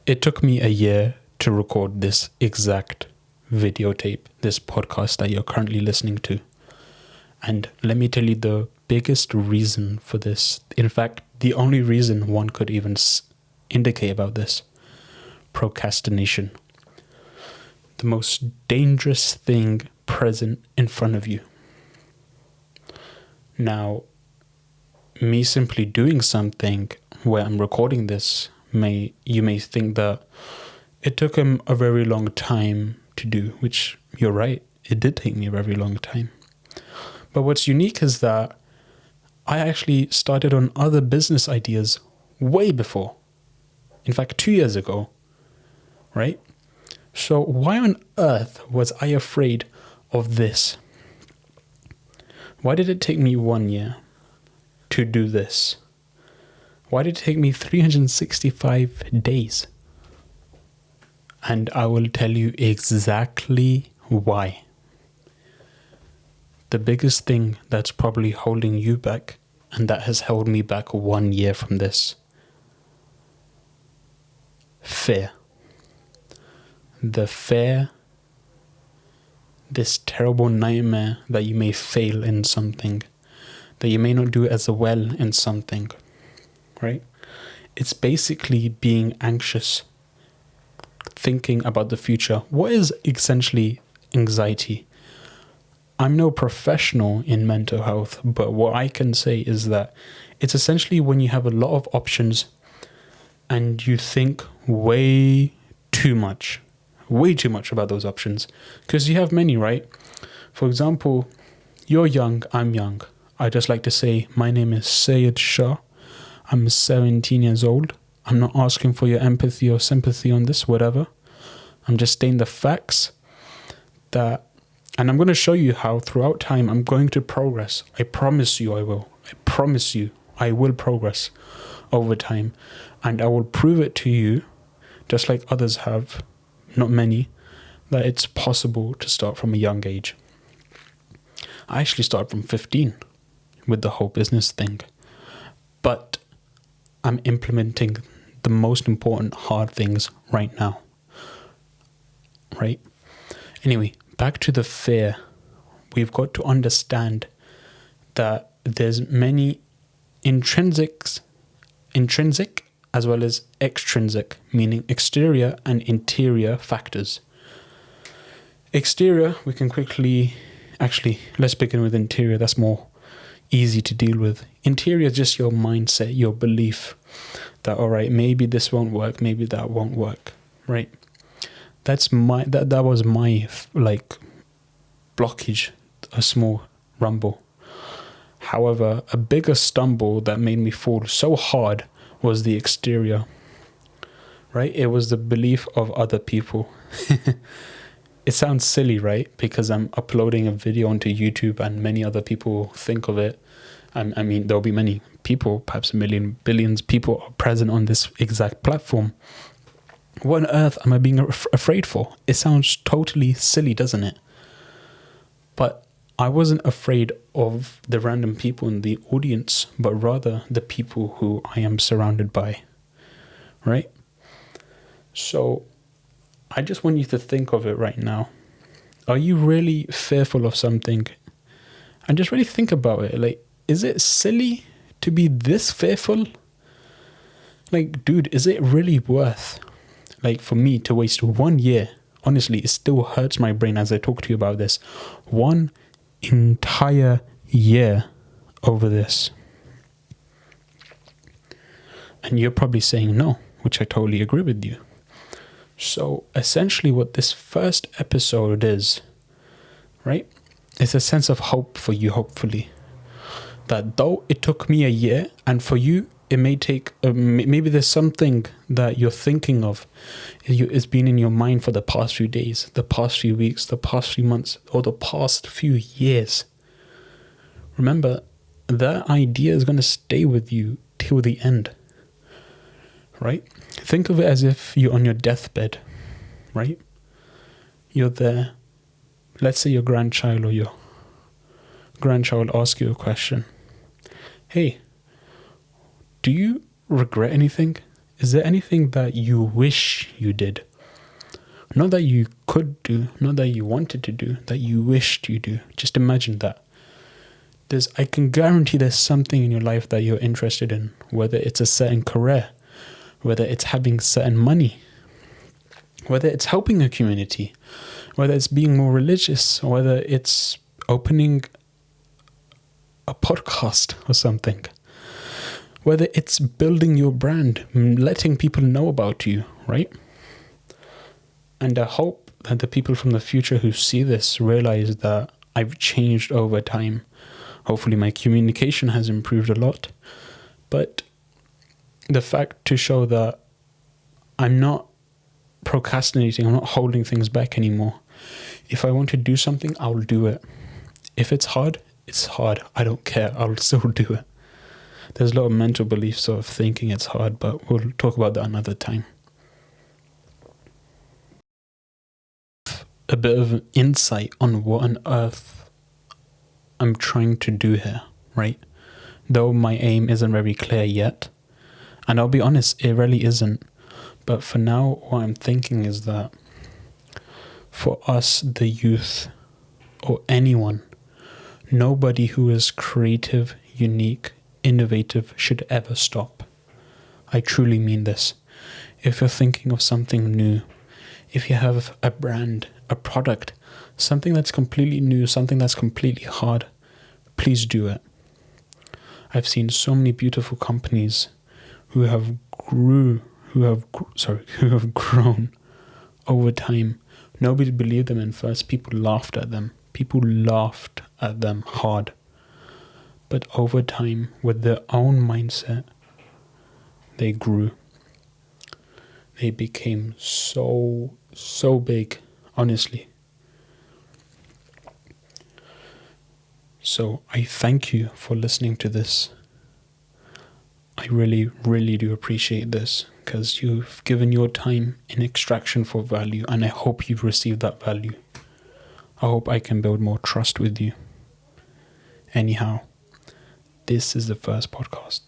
It took me a year to record this exact videotape, this podcast that you're currently listening to. And let me tell you the biggest reason for this. In fact, the only reason one could even indicate about this: procrastination. The most dangerous thing present in front of you. Now, me simply doing something where I'm recording this, you may think that it took him a very long time to do, which you're right, it did take me a very long time. But what's unique is that I actually started on other business ideas way before. In fact, 2 years ago, right? So why on earth was I afraid of this? Why did it take me 1 year to do this? Why did it take me 365 days? And I will tell you exactly why. The biggest thing that's probably holding you back, and that has held me back 1 year from this: fear. The fear, this terrible nightmare that you may fail in something, that you may not do as well in something, right? It's basically being anxious, thinking about the future. What is essentially anxiety? I'm no professional in mental health, but what I can say is that it's essentially when you have a lot of options and you think way too much about those options, because you have many, right? For example, you're young, I'm young. I just like to say my name is Syed Shah. I'm 17 years old. I'm not asking for your empathy or sympathy on this, whatever. I'm just stating the facts and I'm going to show you how throughout time I'm going to progress. I promise you I will. I promise you I will progress over time. And I will prove it to you, just like others have, not many, that it's possible to start from a young age. I actually started from 15 with the whole business thing. But I'm implementing the most important hard things right now. Right? Anyway, back to the fear. We've got to understand that there's many intrinsic as well as extrinsic, meaning exterior and interior factors. Exterior, we can let's begin with interior. That's more easy to deal with. Interior is just your mindset, your belief that, all right, maybe this won't work, maybe that won't work, right? That was my blockage, a small rumble. However, a bigger stumble that made me fall so hard was the exterior, right? It was the belief of other people. It sounds silly, right? Because I'm uploading a video onto YouTube and many other people think of it. I mean, there'll be many people, perhaps a million, billions people are present on this exact platform. What on earth am I being afraid for? It sounds totally silly, doesn't it? But I wasn't afraid of the random people in the audience, but rather the people who I am surrounded by, right? So I just want you to think of it right now. Are you really fearful of something? And just really think about it. Is it silly to be this fearful? Dude, is it really worth, for me to waste 1 year? Honestly, it still hurts my brain as I talk to you about this. 1 entire year over this. And you're probably saying no, which I totally agree with you. So essentially what this first episode is, right? It's a sense of hope for you, hopefully. That though it took me a year, and for you, it may take, maybe there's something that you're thinking of. It's been in your mind for the past few days, the past few weeks, the past few months, or the past few years. Remember, that idea is going to stay with you till the end, right? Think of it as if you're on your deathbed, right? You're there. Let's say your grandchild or your grandchild asks you a question. Hey, do you regret anything? Is there anything that you wish you did? Not that you could do, not that you wanted to do, that you wished you do. Just imagine that. I can guarantee there's something in your life that you're interested in, whether it's a certain career, whether it's having certain money, whether it's helping a community, whether it's being more religious, whether it's opening a podcast or something, whether it's building your brand, letting people know about you, right? And I hope that the people from the future who see this realize that I've changed over time. Hopefully my communication has improved a lot. But the fact to show that I'm not procrastinating, I'm not holding things back anymore. If I want to do something, I'll do it. If it's hard, it's hard. I don't care. I'll still do it. There's a lot of mental beliefs of thinking it's hard, but we'll talk about that another time. A bit of insight on what on earth I'm trying to do here, right? Though my aim isn't very clear yet. And I'll be honest, it really isn't. But for now, what I'm thinking is that for us, the youth, or anyone, nobody who is creative, unique, innovative should ever stop. I truly mean this. If you're thinking of something new, if you have a brand, a product, something that's completely new, something that's completely hard, please do it. I've seen so many beautiful companies who have grown over time. Nobody believed them in first. People laughed at them. People laughed at them hard. But over time, with their own mindset, they grew. They became so big, honestly. So I thank you for listening to this. I really, really do appreciate this, because you've given your time in extraction for value, and I hope you've received that value. I hope I can build more trust with you. Anyhow, this is the first podcast.